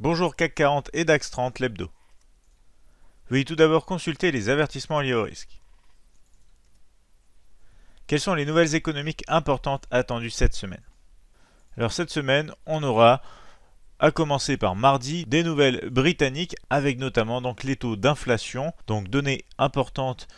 Bonjour CAC 40 et DAX 30, l'hebdo. Veuillez tout d'abord consulter les avertissements liés au risque. Quelles sont les nouvelles économiques importantes attendues cette semaine? Alors cette semaine, on aura, à commencer par mardi, des nouvelles britanniques avec notamment donc les taux d'inflation, donc données importantes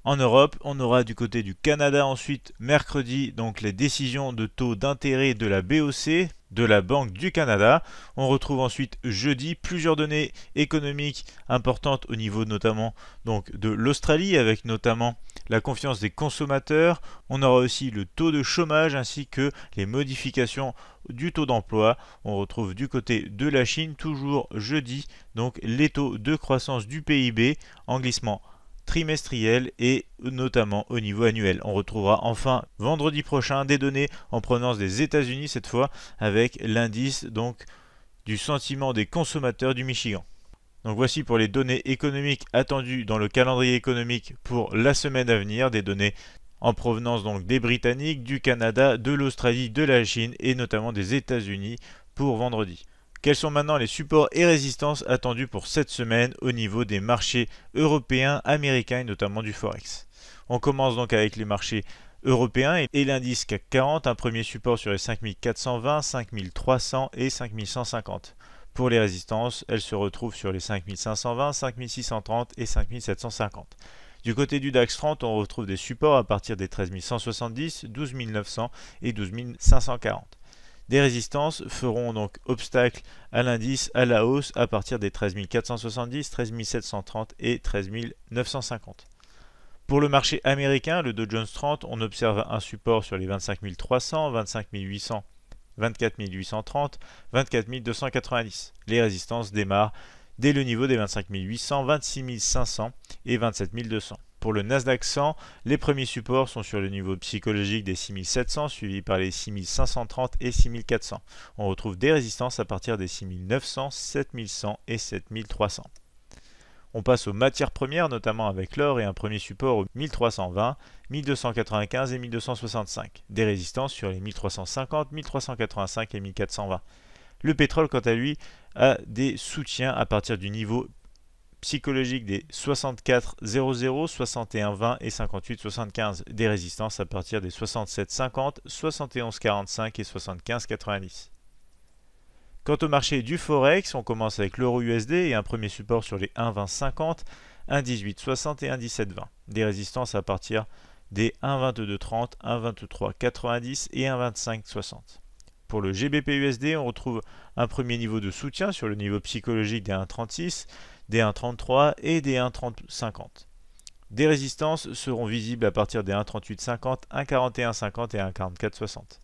en Europe. On aura du côté du Canada ensuite mercredi donc les décisions de taux d'intérêt de la BOC, de la Banque du Canada. On retrouve ensuite jeudi plusieurs données économiques importantes au niveau notamment donc de l'Australie avec notamment la confiance des consommateurs. On aura aussi le taux de chômage ainsi que les modifications du taux d'emploi. On retrouve du côté de la Chine toujours jeudi donc les taux de croissance du PIB en glissement trimestriel et notamment au niveau annuel. On retrouvera enfin vendredi prochain des données en provenance des États-Unis cette fois avec l'indice donc du sentiment des consommateurs du Michigan. Donc voici pour les données économiques attendues dans le calendrier économique pour la semaine à venir, des données en provenance donc des Britanniques, du Canada, de l'Australie, de la Chine et notamment des États-Unis pour vendredi. Quels sont maintenant les supports et résistances attendus pour cette semaine au niveau des marchés européens, américains et notamment du Forex? On commence donc avec les marchés européens et l'indice CAC 40, un premier support sur les 5420, 5300 et 5150. Pour les résistances, elles se retrouvent sur les 5520, 5630 et 5750. Du côté du DAX 30, on retrouve des supports à partir des 13 170, 12 900 et 12 540. Des résistances feront donc obstacle à l'indice à la hausse à partir des 13 470, 13 730 et 13 950. Pour le marché américain, le Dow Jones 30, on observe un support sur les 25 300, 25 800, 24 830, 24 290. Les résistances démarrent dès le niveau des 25 800, 26 500 et 27 200. Pour le Nasdaq 100, les premiers supports sont sur le niveau psychologique des 6700, suivis par les 6530 et 6400. On retrouve des résistances à partir des 6900, 7100 et 7300. On passe aux matières premières, notamment avec l'or et un premier support aux 1320, 1295 et 1265. Des résistances sur les 1350, 1385 et 1420. Le pétrole, quant à lui, a des soutiens à partir du niveau psychologique des 64,00, 61,20 et 58,75. Des résistances à partir des 67,50, 71,45 et 75,90. Quant au marché du Forex, on commence avec l'euro USD et un premier support sur les 1,20,50, 1,18,60 et 1,17,20. Des résistances à partir des 1,22,30, 1,23,90 et 1,25,60. Pour le GBP USD, on retrouve un premier niveau de soutien sur le niveau psychologique des 1,36, des 1,33 et des 1,30,50. Des résistances seront visibles à partir des 1,38,50, 1,41,50 et 1,44,60.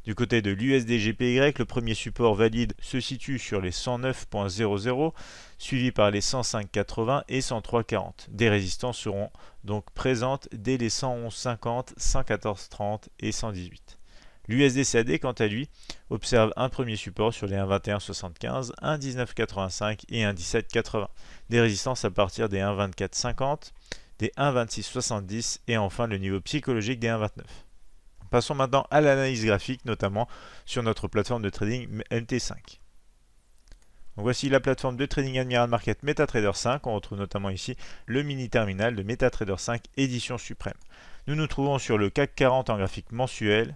Du côté de l'USD-GPY, le premier support valide se situe sur les 109,00, suivi par les 105,80 et 103,40. Des résistances seront donc présentes dès les 111,50, 114,30 et 118. L'USD-CAD, quant à lui, observe un premier support sur les 1,21,75, 1,19,85 et 1,17,80. Des résistances à partir des 1,24,50, des 1,26,70 et enfin le niveau psychologique des 1,29. Passons maintenant à l'analyse graphique, notamment sur notre plateforme de trading MT5. Donc voici la plateforme de trading Admiral Market MetaTrader 5. On retrouve notamment ici le mini terminal de MetaTrader 5 édition suprême. Nous nous trouvons sur le CAC 40 en graphique mensuel.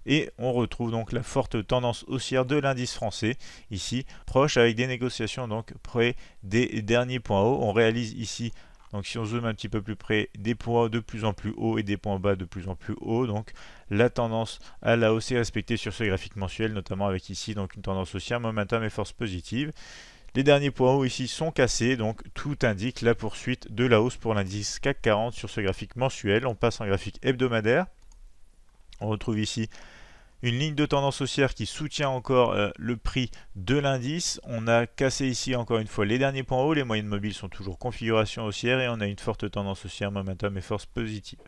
Et on retrouve donc la forte tendance haussière de l'indice français, ici proche avec des négociations donc près des derniers points hauts. On réalise ici, donc si on zoome un petit peu plus près, des points de plus en plus hauts et des points bas de plus en plus hauts. Donc la tendance à la hausse est respectée sur ce graphique mensuel, notamment avec ici donc une tendance haussière, momentum et force positive. Les derniers points hauts ici sont cassés, donc tout indique la poursuite de la hausse pour l'indice CAC 40 sur ce graphique mensuel. On passe en graphique hebdomadaire. On retrouve ici une ligne de tendance haussière qui soutient encore le prix de l'indice. On a cassé ici encore une fois les derniers points hauts. Les moyennes mobiles sont toujours configuration haussière et on a une forte tendance haussière, momentum et force positive.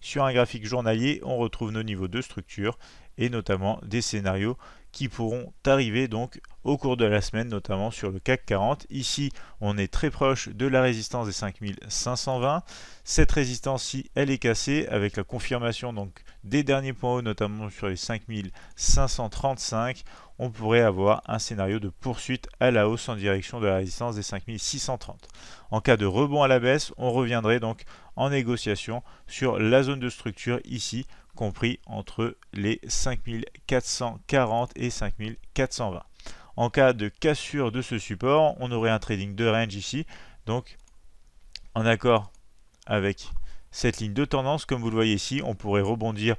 Sur un graphique journalier, on retrouve nos niveaux de structure et notamment des scénarios qui pourront arriver donc au cours de la semaine, notamment sur le CAC 40. Ici, on est très proche de la résistance des 5520. Cette résistance-ci, elle est cassée avec la confirmation donc des derniers points hauts, notamment sur les 5535. on pourrait avoir un scénario de poursuite à la hausse en direction de la résistance des 5630. En cas de rebond à la baisse, on reviendrait donc en négociation sur la zone de structure ici, compris entre les 5440 et 5420. En cas de cassure de ce support, on aurait un trading de range ici, donc en accord avec cette ligne de tendance, comme vous le voyez ici, on pourrait rebondir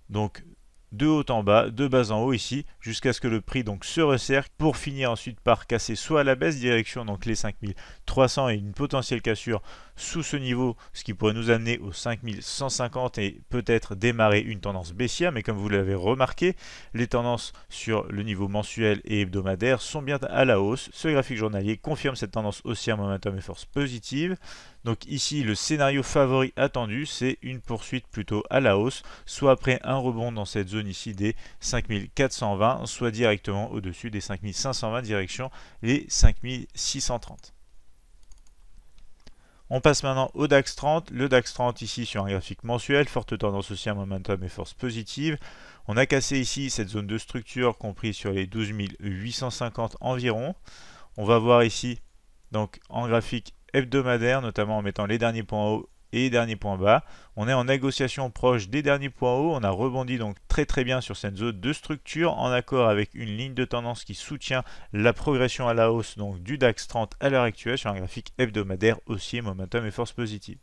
donc de haut en bas, de bas en haut ici, jusqu'à ce que le prix donc se resserre pour finir ensuite par casser soit à la baisse direction donc les 5300 et une potentielle cassure sous ce niveau, ce qui pourrait nous amener aux 5150 et peut-être démarrer une tendance baissière, mais comme vous l'avez remarqué, les tendances sur le niveau mensuel et hebdomadaire sont bien à la hausse. Ce graphique journalier confirme cette tendance haussière momentum et force positive. Donc ici, le scénario favori attendu, c'est une poursuite plutôt à la hausse, soit après un rebond dans cette zone ici des 5420, soit directement au-dessus des 5520 direction les 5630. On passe maintenant au DAX 30. Le DAX 30 ici sur un graphique mensuel, forte tendance haussière, momentum et force positive. On a cassé ici cette zone de structure comprise sur les 12 850 environ. On va voir ici donc en graphique hebdomadaire, notamment en mettant les derniers points hauts et les derniers points bas. On est en négociation proche des derniers points hauts. On a rebondi donc très bien sur cette zone de structure en accord avec une ligne de tendance qui soutient la progression à la hausse donc du DAX 30 à l'heure actuelle sur un graphique hebdomadaire haussier, momentum et force positive.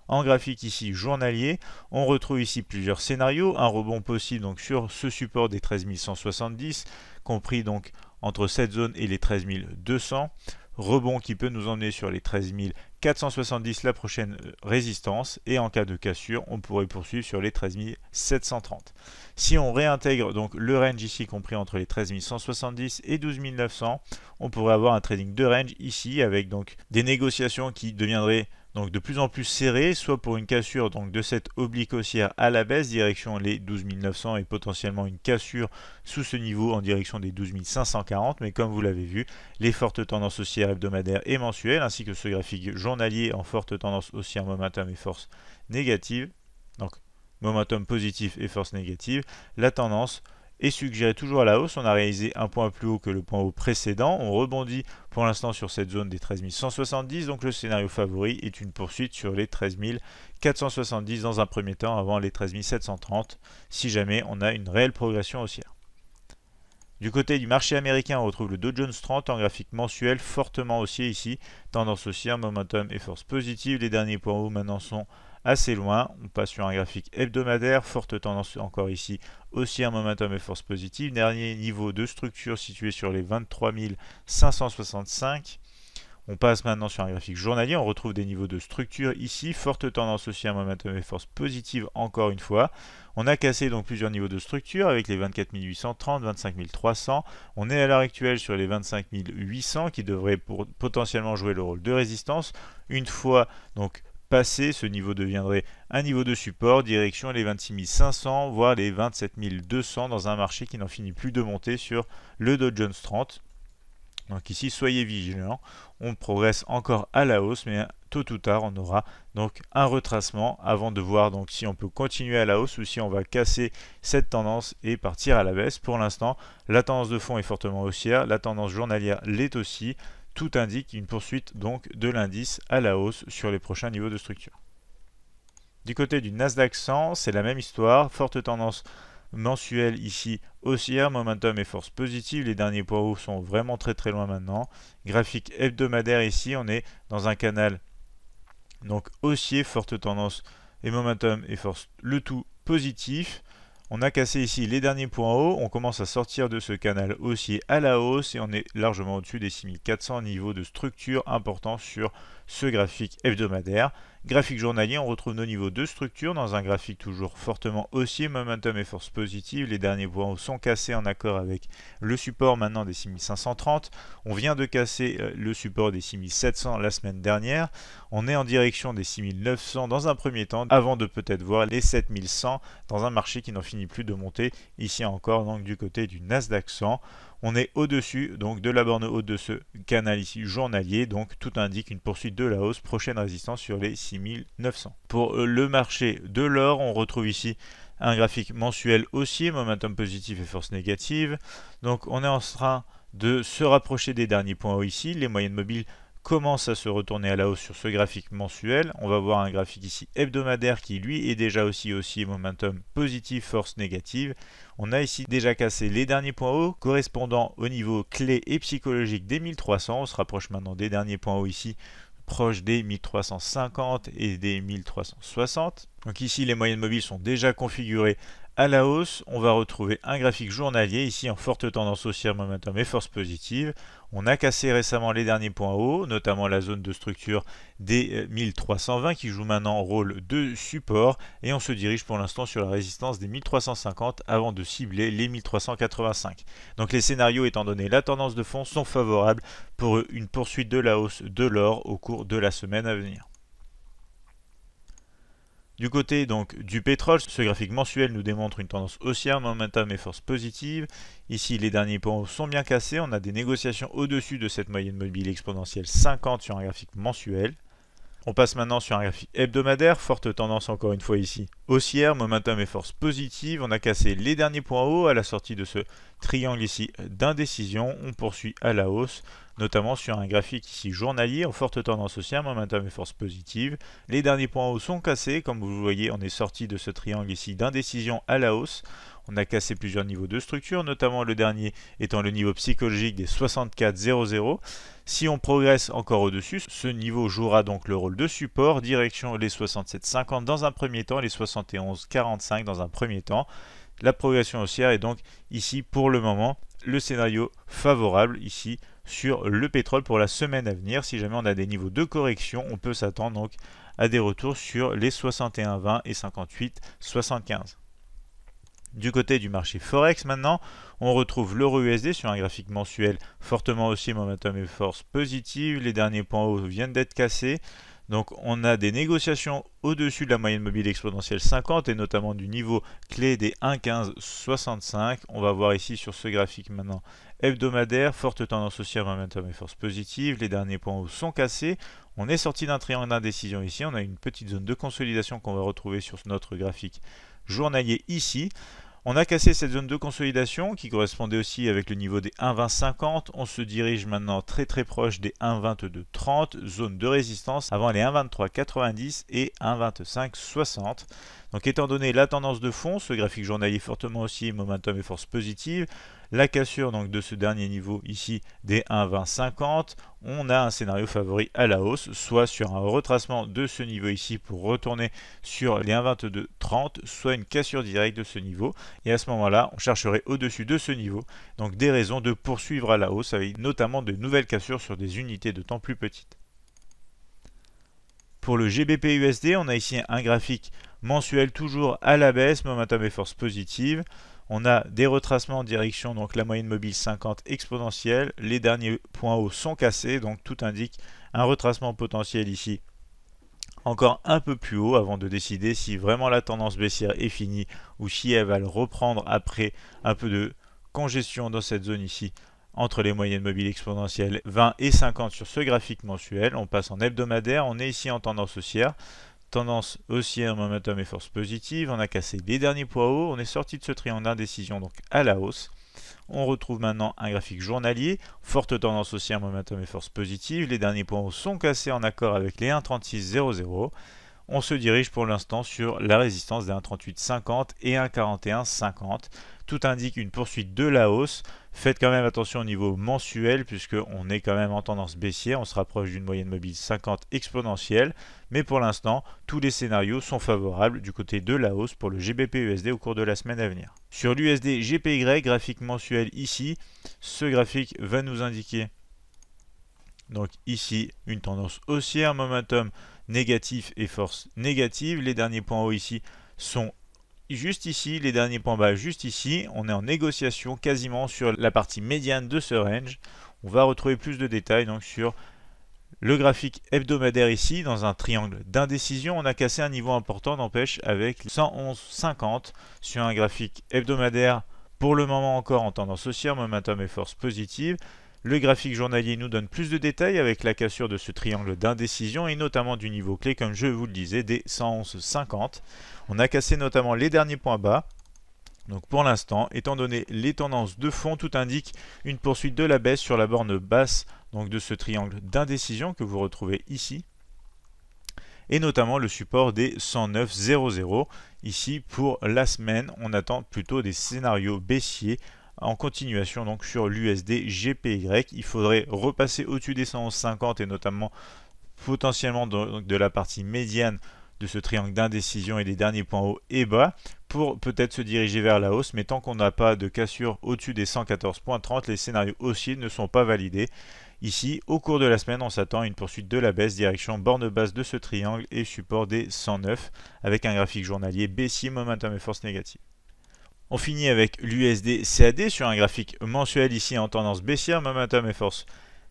En graphique ici journalier, on retrouve ici plusieurs scénarios, un rebond possible donc sur ce support des 13 170, compris donc entre cette zone et les 13 200. Rebond qui peut nous emmener sur les 13 470, la prochaine résistance, et en cas de cassure, on pourrait poursuivre sur les 13 730. Si on réintègre donc le range ici compris entre les 13 170 et 12 900, on pourrait avoir un trading de range ici avec donc des négociations qui deviendraient donc de plus en plus serré, soit pour une cassure donc de cette oblique haussière à la baisse, direction les 12 900 et potentiellement une cassure sous ce niveau en direction des 12 540. Mais comme vous l'avez vu, les fortes tendances haussières hebdomadaires et mensuelles, ainsi que ce graphique journalier en forte tendance haussière, momentum et force négative, donc momentum positif et force négative, la tendance est suggéré toujours à la hausse. On a réalisé un point plus haut que le point haut précédent. On rebondit pour l'instant sur cette zone des 13 170. Donc le scénario favori est une poursuite sur les 13 470 dans un premier temps avant les 13 730 si jamais on a une réelle progression haussière. Du côté du marché américain, on retrouve le Dow Jones 30 en graphique mensuel fortement haussier ici. Tendance haussière, momentum et force positive. Les derniers points hauts maintenant sont assez loin. On passe sur un graphique hebdomadaire, forte tendance encore ici, haussière, momentum et force positive. Dernier niveau de structure situé sur les 23 565. On passe maintenant sur un graphique journalier, on retrouve des niveaux de structure ici, forte tendance haussière, momentum et force positive encore une fois. On a cassé donc plusieurs niveaux de structure avec les 24 830, 25 300. On est à l'heure actuelle sur les 25 800 qui devraient potentiellement jouer le rôle de résistance. Une fois donc passé, ce niveau deviendrait un niveau de support, direction les 26 500, voire les 27 200 dans un marché qui n'en finit plus de monter sur le Dow Jones 30. Donc ici, soyez vigilants, on progresse encore à la hausse, mais tôt ou tard, on aura donc un retracement avant de voir donc si on peut continuer à la hausse ou si on va casser cette tendance et partir à la baisse. Pour l'instant, la tendance de fond est fortement haussière, la tendance journalière l'est aussi. Tout indique une poursuite donc de l'indice à la hausse sur les prochains niveaux de structure. Du côté du Nasdaq 100, c'est la même histoire, forte tendance mensuelle ici haussière, momentum et force positive. Les derniers points hauts sont vraiment très loin maintenant. Graphique hebdomadaire ici, on est dans un canal donc haussier, forte tendance et momentum et force, le tout positif. On a cassé ici les derniers points hauts, on commence à sortir de ce canal haussier à la hausse et on est largement au-dessus des 6400 niveaux de structure importants sur ce graphique hebdomadaire. Graphique journalier, on retrouve nos niveaux de structure dans un graphique toujours fortement haussier, momentum et force positive. Les derniers points hauts sont cassés en accord avec le support maintenant des 6530. On vient de casser le support des 6700 la semaine dernière. On est en direction des 6900 dans un premier temps avant de peut-être voir les 7100 dans un marché qui n'en finit plus de monter. Ici encore donc du côté du Nasdaq 100. on est au-dessus donc de la borne haute de ce canal ici journalier, donc tout indique une poursuite de la hausse, prochaine résistance sur les 6900. Pour le marché de l'or, on retrouve ici un graphique mensuel haussier, momentum positif et force négative. Donc on est en train de se rapprocher des derniers points hauts ici, les moyennes mobiles commence à se retourner à la hausse sur ce graphique mensuel. On va voir un graphique ici hebdomadaire qui lui est déjà aussi haussier, momentum positif, force négative. On a ici déjà cassé les derniers points hauts correspondant au niveau clé et psychologique des 1300. On se rapproche maintenant des derniers points hauts ici, proche des 1350 et des 1360. Donc ici les moyennes mobiles sont déjà configurées à la hausse. On va retrouver un graphique journalier ici en forte tendance haussière, momentum et force positive. On a cassé récemment les derniers points hauts, notamment la zone de structure des 1320 qui joue maintenant rôle de support, et on se dirige pour l'instant sur la résistance des 1350 avant de cibler les 1385. Donc les scénarios étant donné la tendance de fond sont favorables pour une poursuite de la hausse de l'or au cours de la semaine à venir. Du côté donc du pétrole, ce graphique mensuel nous démontre une tendance haussière, momentum et force positive. Ici, les derniers points hauts sont bien cassés. On a des négociations au-dessus de cette moyenne mobile exponentielle 50 sur un graphique mensuel. On passe maintenant sur un graphique hebdomadaire, forte tendance encore une fois ici haussière, momentum et force positive. On a cassé les derniers points hauts à la sortie de ce triangle ici d'indécision. On poursuit à la hausse, notamment sur un graphique ici journalier en forte tendance haussière, momentum et force positive. Les derniers points hauts sont cassés, comme vous le voyez, on est sorti de ce triangle ici d'indécision à la hausse. On a cassé plusieurs niveaux de structure, notamment le dernier étant le niveau psychologique des 64,00. Si on progresse encore au-dessus, ce niveau jouera donc le rôle de support, direction les 67,50 dans un premier temps, les 71,45 dans un premier temps. La progression haussière est donc ici pour le moment le scénario favorable ici sur le pétrole pour la semaine à venir. Si jamais on a des niveaux de correction, on peut s'attendre donc à des retours sur les 61,20 et 58,75. Du côté du marché Forex maintenant, on retrouve l'euro USD sur un graphique mensuel fortement haussier, momentum et force positive. Les derniers points hauts viennent d'être cassés. Donc on a des négociations au-dessus de la moyenne mobile exponentielle 50 et notamment du niveau clé des 1,1565. On va voir ici sur ce graphique maintenant hebdomadaire, forte tendance haussière, momentum et force positive. Les derniers points hauts sont cassés. On est sorti d'un triangle d'indécision ici. On a une petite zone de consolidation qu'on va retrouver sur notre graphique journalier ici. On a cassé cette zone de consolidation qui correspondait aussi avec le niveau des 1,2050. On se dirige maintenant très proche des 1,2230, zone de résistance avant les 1,2390 et 1,2560. Donc étant donné la tendance de fond, ce graphique journalier fortement haussier, momentum et force positive, la cassure donc de ce dernier niveau ici des 1,2050, on a un scénario favori à la hausse, soit sur un retracement de ce niveau ici pour retourner sur les 1,2230, soit une cassure directe de ce niveau. Et à ce moment-là, on chercherait au-dessus de ce niveau, donc des raisons de poursuivre à la hausse, avec notamment de nouvelles cassures sur des unités de temps plus petites. Pour le GBP/USD, on a ici un graphique mensuel toujours à la baisse, momentum et force positive. On a des retracements en direction, donc la moyenne mobile 50 exponentielle. Les derniers points hauts sont cassés, donc tout indique un retracement potentiel ici encore un peu plus haut avant de décider si vraiment la tendance baissière est finie ou si elle va le reprendre après un peu de congestion dans cette zone ici entre les moyennes mobiles exponentielles 20 et 50 sur ce graphique mensuel. On passe en hebdomadaire, on est ici en tendance haussière. Tendance haussière, momentum et force positive. On a cassé les derniers points hauts. On est sorti de ce triangle d'indécision donc à la hausse. On retrouve maintenant un graphique journalier. Forte tendance haussière, momentum et force positive. Les derniers points hauts sont cassés en accord avec les 1,3600. On se dirige pour l'instant sur la résistance des 1,3850 et 1,4150. Tout indique une poursuite de la hausse. Faites quand même attention au niveau mensuel puisqu'on est quand même en tendance baissière. On se rapproche d'une moyenne mobile 50 exponentielle. Mais pour l'instant, tous les scénarios sont favorables du côté de la hausse pour le GBP/USD au cours de la semaine à venir. Sur l'USD GPY, graphique mensuel ici, ce graphique va nous indiquer donc ici une tendance haussière, momentum négatif et force négative. Les derniers points hauts ici sont juste ici, les derniers points bas juste ici. On est en négociation quasiment sur la partie médiane de ce range. On va retrouver plus de détails donc sur le graphique hebdomadaire ici, dans un triangle d'indécision. On a cassé un niveau important, n'empêche, avec 111,50 sur un graphique hebdomadaire Pour le moment encore en tendance haussière, momentum et force positive. Le graphique journalier nous donne plus de détails avec la cassure de ce triangle d'indécision et notamment du niveau clé, comme je vous le disais, des 111,50. On a cassé notamment les derniers points bas. Donc pour l'instant, étant donné les tendances de fond, tout indique une poursuite de la baisse sur la borne basse donc de ce triangle d'indécision que vous retrouvez ici. Et notamment le support des 109,00. Ici, pour la semaine, on attend plutôt des scénarios baissiers en continuation donc sur l'USD GPY. Il faudrait repasser au-dessus des 111,50 et notamment potentiellement de la partie médiane de ce triangle d'indécision et des derniers points hauts et bas pour peut-être se diriger vers la hausse, mais tant qu'on n'a pas de cassure au-dessus des 114,30, les scénarios haussiers ne sont pas validés. Ici, au cours de la semaine, on s'attend à une poursuite de la baisse, direction borne basse de ce triangle et support des 109, avec un graphique journalier baissier, momentum et force négative. On finit avec l'USD CAD sur un graphique mensuel ici en tendance baissière, momentum et force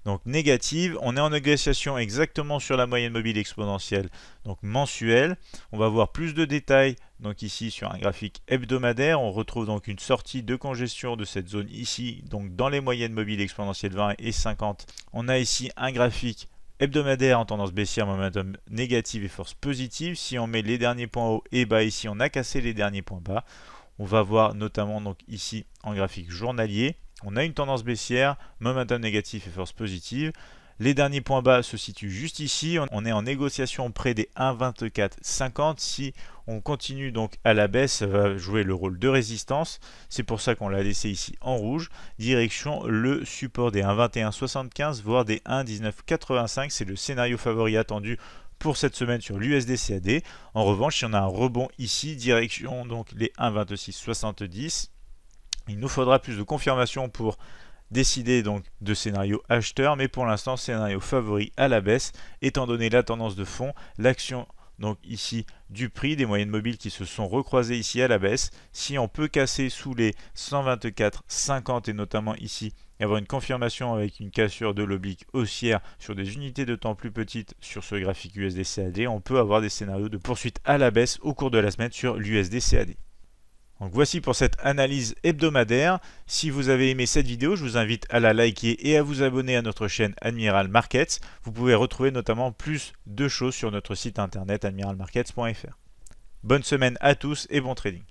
donc négative. On est en négociation exactement sur la moyenne mobile exponentielle donc mensuelle. On va voir plus de détails donc ici sur un graphique hebdomadaire. On retrouve donc une sortie de congestion de cette zone ici donc dans les moyennes mobiles exponentielles 20 et 50. On a ici un graphique hebdomadaire en tendance baissière, momentum négative et force positive. Si on met les derniers points hauts et bas ici, on a cassé les derniers points bas. On va voir notamment donc ici en graphique journalier. On a une tendance baissière, momentum négatif et force positive. Les derniers points bas se situent juste ici. On est en négociation près des 1,2450. Si on continue donc à la baisse, ça va jouer le rôle de résistance. C'est pour ça qu'on l'a laissé ici en rouge. Direction le support des 1,2175 voire des 1,1985. C'est le scénario favori attendu pour cette semaine sur l'USD CAD. En revanche, si on a un rebond ici, direction donc les 1,2670. Il nous faudra plus de confirmation pour décider donc de scénario acheteur, mais pour l'instant scénario favori à la baisse, étant donné la tendance de fond, l'action donc ici du prix, des moyennes mobiles qui se sont recroisées ici à la baisse. Si on peut casser sous les 124,50 et notamment ici avoir une confirmation avec une cassure de l'oblique haussière sur des unités de temps plus petites sur ce graphique USD CAD, on peut avoir des scénarios de poursuite à la baisse au cours de la semaine sur l'USD CAD. Donc voici pour cette analyse hebdomadaire. Si vous avez aimé cette vidéo, je vous invite à la liker et à vous abonner à notre chaîne Admiral Markets. Vous pouvez retrouver notamment plus de choses sur notre site internet admiralmarkets.fr. Bonne semaine à tous et bon trading.